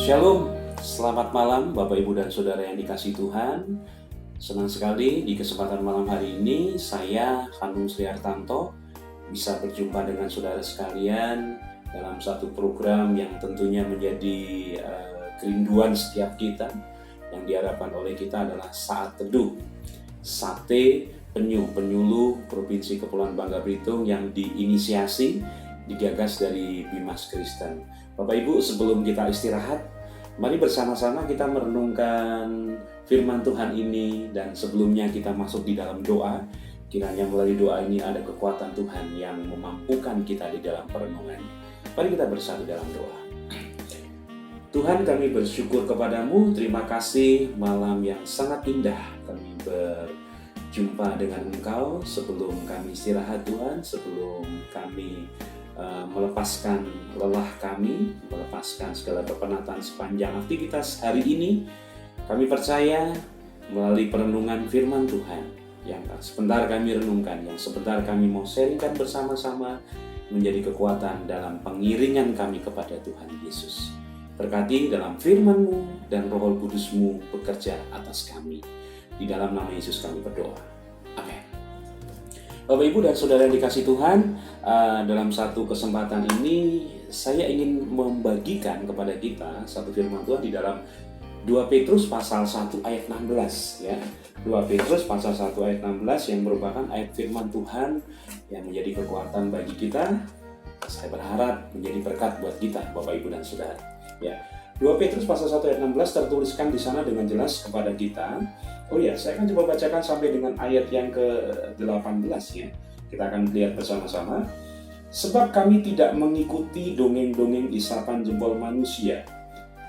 Shalom, selamat malam Bapak Ibu dan Saudara yang dikasihi Tuhan. Senang sekali di kesempatan malam hari ini saya, Hanung Sri Hartanto, bisa berjumpa dengan saudara sekalian dalam satu program yang tentunya menjadi kerinduan setiap kita. Yang diharapkan oleh kita adalah Saat Teduh Sate Penyuluh Provinsi Kepulauan Bangka Belitung yang diinisiasi, digagas dari Bimas Kristen. Bapak Ibu, sebelum kita istirahat, mari bersama-sama kita merenungkan firman Tuhan ini, dan sebelumnya kita masuk di dalam doa. Kiranya melalui doa ini ada kekuatan Tuhan yang memampukan kita di dalam perenungan. Mari kita bersatu dalam doa. Tuhan, kami bersyukur kepadamu, terima kasih malam yang sangat indah kami berjumpa dengan Engkau. Sebelum kami istirahat Tuhan, sebelum kami melepaskan lelah kami, melepaskan segala kepenatan sepanjang aktivitas hari ini, kami percaya melalui perenungan firman Tuhan yang sebentar kami renungkan, yang sebentar kami mau sharingkan bersama-sama, menjadi kekuatan dalam pengiringan kami kepada Tuhan Yesus. Berkati dalam firman-Mu dan Roh Kudus-Mu bekerja atas kami. Di dalam nama Yesus kami berdoa. Amin. Bapak Ibu dan Saudara yang dikasihi Tuhan, dalam satu kesempatan ini saya ingin membagikan kepada kita satu firman Tuhan di dalam 2 Petrus pasal 1 ayat 16 ya. 2 Petrus pasal 1 ayat 16 yang merupakan ayat firman Tuhan yang menjadi kekuatan bagi kita. Saya berharap menjadi berkat buat kita Bapak Ibu dan Saudara. Ya. 2 Petrus pasal 1 ayat 16 tertuliskan di sana dengan jelas kepada kita. Oh ya, saya akan coba bacakan sampai dengan ayat yang ke-18 ya. Kita akan lihat bersama-sama. Sebab kami tidak mengikuti dongeng-dongeng isapan jempol manusia,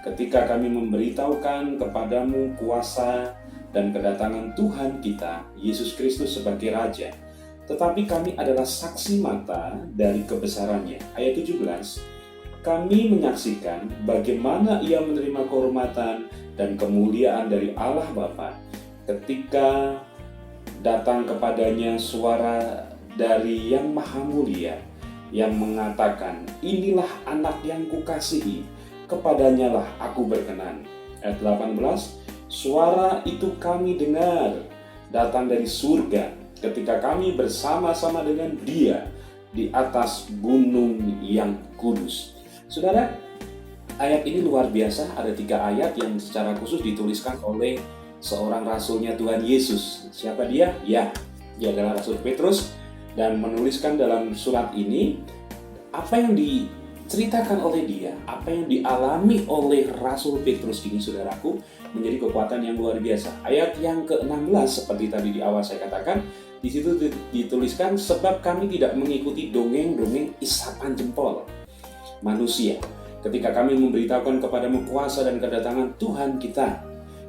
ketika kami memberitahukan kepadamu kuasa dan kedatangan Tuhan kita, Yesus Kristus sebagai Raja. Tetapi kami adalah saksi mata dari kebesarannya. Ayat 17. Kami menyaksikan bagaimana ia menerima kehormatan dan kemuliaan dari Allah Bapa ketika datang kepadanya suara dari Yang Maha Mulia yang mengatakan, inilah anak yang kukasihi, kepadanya lah aku berkenan. Ayat 18, suara itu kami dengar datang dari surga ketika kami bersama-sama dengan Dia di atas gunung yang kudus. Saudara, ayat ini luar biasa. Ada 3 ayat yang secara khusus dituliskan oleh seorang rasulnya Tuhan Yesus. Siapa dia? Ya, dia adalah Rasul Petrus, dan menuliskan dalam surat ini apa yang diceritakan oleh dia, apa yang dialami oleh Rasul Petrus ini, saudaraku, menjadi kekuatan yang luar biasa. Ayat yang ke-16 seperti tadi di awal saya katakan, di situ dituliskan sebab kami tidak mengikuti dongeng-dongeng isapan jempol manusia, ketika kami memberitahukan kepadamu kuasa dan kedatangan Tuhan kita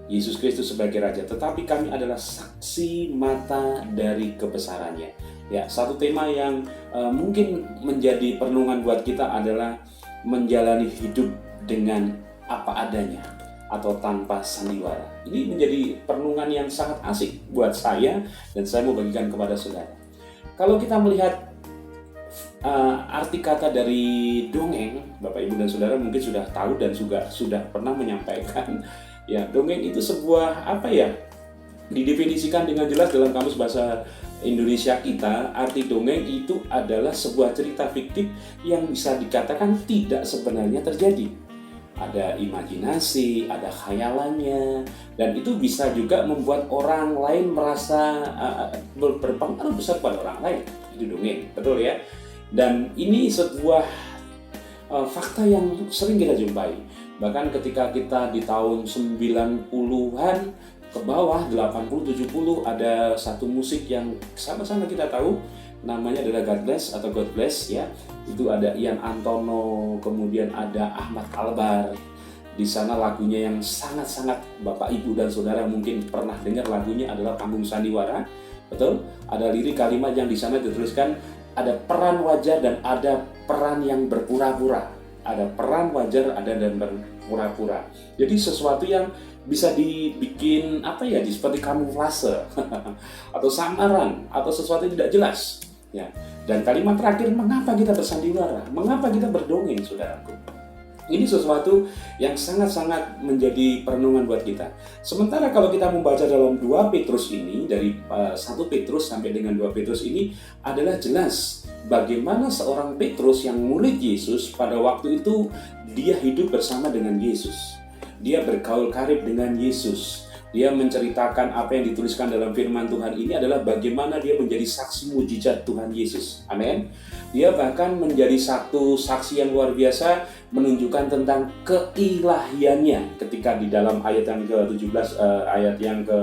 Yesus Kristus sebagai Raja, tetapi kami adalah saksi mata dari kebesarannya. Ya, satu tema yang mungkin menjadi perenungan buat kita adalah menjalani hidup dengan apa adanya atau tanpa sandiwara. Ini menjadi perenungan yang sangat asik buat saya, dan saya mau bagikan kepada saudara. Kalau kita melihat arti kata dari dongeng, Bapak Ibu dan Saudara mungkin sudah tahu dan juga sudah pernah menyampaikan. Ya, dongeng itu sebuah didefinisikan dengan jelas dalam kamus bahasa Indonesia kita. Arti dongeng itu adalah sebuah cerita fiktif yang bisa dikatakan tidak sebenarnya terjadi. Ada imajinasi, ada khayalannya, dan itu bisa juga membuat orang lain merasa berpengaruh besar pada orang lain. Itu dongeng, betul ya? Dan ini sebuah fakta yang sering kita jumpai. Bahkan ketika kita di tahun 90-an ke bawah, 80-70, ada satu musik yang sama-sama kita tahu, namanya adalah God Bless atau God Bless ya. Itu ada Ian Antono, kemudian ada Ahmad Albar. Di sana lagunya yang sangat-sangat Bapak Ibu dan Saudara mungkin pernah dengar, lagunya adalah Panggung Sandiwara. Betul? Ada lirik kalimat yang di sana dituliskan, ada peran wajar dan ada peran yang berpura-pura. Ada peran wajar, ada dan berpura-pura. Jadi sesuatu yang bisa dibikin seperti kamuflase atau samaran atau sesuatu yang tidak jelas. Ya. Dan kalimat terakhir, mengapa kita bersandiwara? Mengapa kita berdongeng, saudaraku? Ini sesuatu yang sangat-sangat menjadi perenungan buat kita. Sementara kalau kita membaca dalam 2 Petrus ini, dari 1 Petrus sampai dengan 2 Petrus ini adalah jelas bagaimana seorang Petrus yang murid Yesus pada waktu itu dia hidup bersama dengan Yesus. Dia bergaul karib dengan Yesus. Dia menceritakan apa yang dituliskan dalam firman Tuhan ini adalah bagaimana dia menjadi saksi mujizat Tuhan Yesus. Amin. Dia bahkan menjadi satu saksi yang luar biasa menunjukkan tentang keilahiannya ketika di dalam ayat yang ke-17 ayat yang ke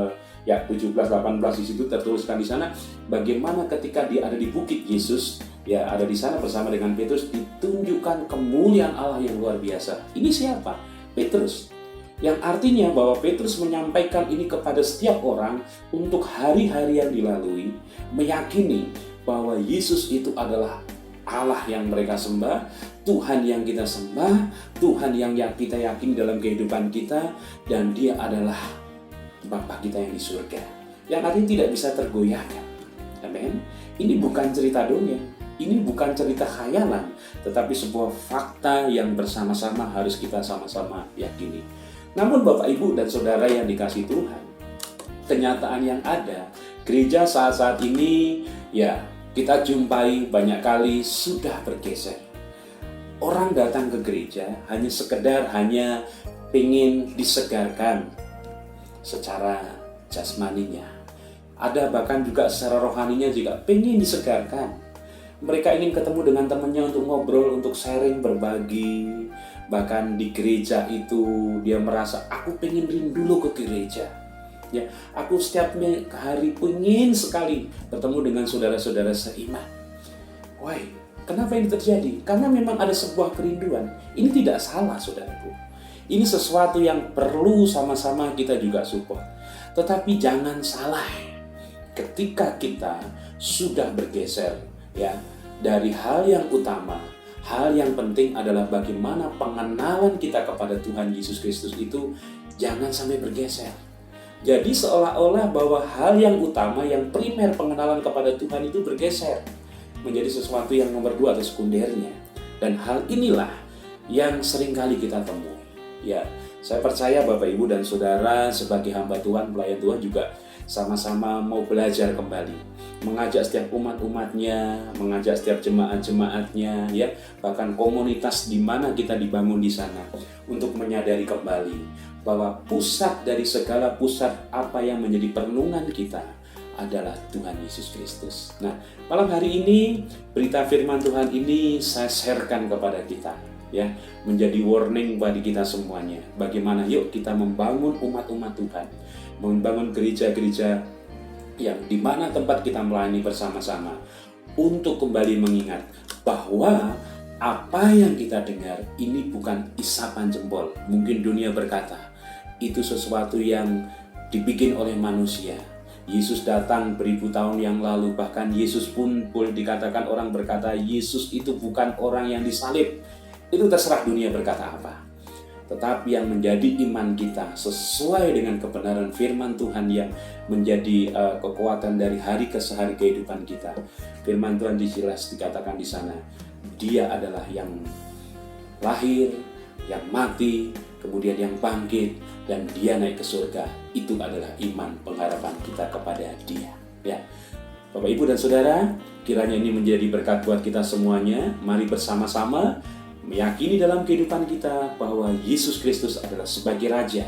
17 18 di situ tertuliskan di sana bagaimana ketika dia ada di bukit Yesus ada di sana bersama dengan Petrus ditunjukkan kemuliaan Allah yang luar biasa. Ini siapa? Petrus. Yang artinya bahwa Petrus menyampaikan ini kepada setiap orang untuk hari-hari yang dilalui, meyakini bahwa Yesus itu adalah Allah yang mereka sembah, Tuhan yang kita sembah, Tuhan yang kita yakini dalam kehidupan kita, dan Dia adalah Bapa kita yang di surga. Yang artinya tidak bisa tergoyahkan. Amin. Ini bukan cerita dongeng, ini bukan cerita khayalan, tetapi sebuah fakta yang bersama-sama harus kita sama-sama yakini. Namun Bapak, Ibu, dan Saudara yang dikasihi Tuhan, kenyataan yang ada, gereja saat-saat ini kita jumpai banyak kali sudah bergeser. Orang datang ke gereja hanya pengen disegarkan secara jasmaninya. Ada bahkan juga secara rohaninya juga pengen disegarkan. Mereka ingin ketemu dengan temannya untuk ngobrol, untuk sharing, berbagi. Bahkan di gereja itu dia merasa, aku pengen rindu loh ke gereja. Ya, aku setiap hari pengen sekali bertemu dengan saudara-saudara seiman. Why? Kenapa ini terjadi? Karena memang ada sebuah kerinduan. Ini tidak salah, saudaraku. Ini sesuatu yang perlu sama-sama kita juga support. Tetapi jangan salah, ketika kita sudah bergeser dari hal yang utama, hal yang penting adalah bagaimana pengenalan kita kepada Tuhan Yesus Kristus itu jangan sampai bergeser. Jadi seolah-olah bahwa hal yang utama, yang primer pengenalan kepada Tuhan itu bergeser menjadi sesuatu yang nomor 2 atau sekundernya. Dan hal inilah yang seringkali kita temui. Ya, saya percaya Bapak, Ibu, dan Saudara sebagai hamba Tuhan, pelayan Tuhan juga sama-sama mau belajar kembali, mengajak setiap umat-umatnya, mengajak setiap jemaat-jemaatnya, bahkan komunitas di mana kita dibangun di sana, untuk menyadari kembali bahwa pusat dari segala pusat apa yang menjadi perenungan kita adalah Tuhan Yesus Kristus. Nah, malam hari ini berita firman Tuhan ini saya sharekan kepada kita, menjadi warning bagi kita semuanya. Bagaimana yuk kita membangun umat-umat Tuhan, membangun gereja-gereja yang di mana tempat kita melayani bersama-sama untuk kembali mengingat bahwa apa yang kita dengar ini bukan isapan jempol. Mungkin dunia berkata itu sesuatu yang dibikin oleh manusia. Yesus datang beribu tahun yang lalu, bahkan Yesus pun boleh dikatakan orang berkata Yesus itu bukan orang yang disalib. Itu terserah dunia berkata apa. Tetapi yang menjadi iman kita sesuai dengan kebenaran firman Tuhan yang menjadi kekuatan dari hari ke hari kehidupan kita. Firman Tuhan jelas dikatakan di sana, Dia adalah yang lahir, yang mati, kemudian yang bangkit, dan Dia naik ke surga. Itu adalah iman pengharapan kita kepada Dia. Bapak, Ibu, dan Saudara, kiranya ini menjadi berkat buat kita semuanya. Mari bersama-sama meyakini dalam kehidupan kita bahwa Yesus Kristus adalah sebagai Raja,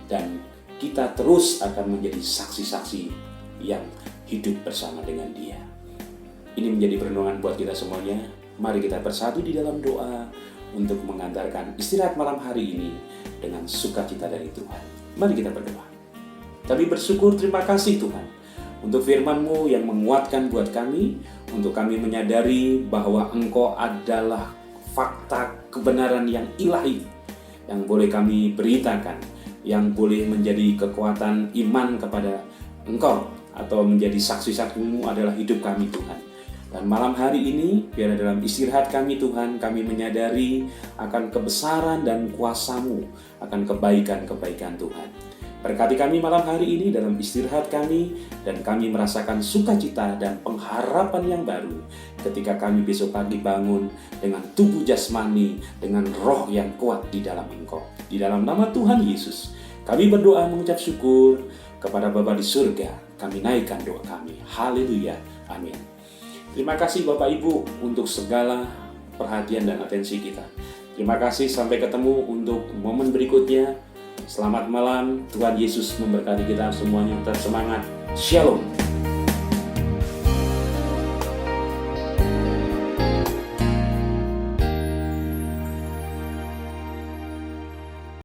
dan kita terus akan menjadi saksi-saksi yang hidup bersama dengan Dia. Ini menjadi perenungan buat kita semuanya. Mari kita bersatu di dalam doa untuk mengantarkan istirahat malam hari ini dengan sukacita dari Tuhan. Mari kita berdoa. Kami bersyukur, terima kasih Tuhan untuk firman-Mu yang menguatkan buat kami, untuk kami menyadari bahwa Engkau adalah fakta kebenaran yang ilahi yang boleh kami beritakan, yang boleh menjadi kekuatan iman kepada Engkau atau menjadi saksi-saksi-Mu adalah hidup kami Tuhan. Dan malam hari ini biar dalam istirahat kami Tuhan, kami menyadari akan kebesaran dan kuasa-Mu, akan kebaikan-kebaikan Tuhan. Berkati kami malam hari ini dalam istirahat kami, dan kami merasakan sukacita dan pengharapan yang baru ketika kami besok pagi bangun dengan tubuh jasmani, dengan roh yang kuat di dalam Engkau. Di dalam nama Tuhan Yesus, kami berdoa mengucap syukur kepada Bapa di surga. Kami naikkan doa kami. Haleluya. Amin. Terima kasih Bapak Ibu untuk segala perhatian dan atensi kita. Terima kasih, sampai ketemu untuk momen berikutnya. Selamat malam, Tuhan Yesus memberkati kita semuanya. Tetap semangat. Shalom.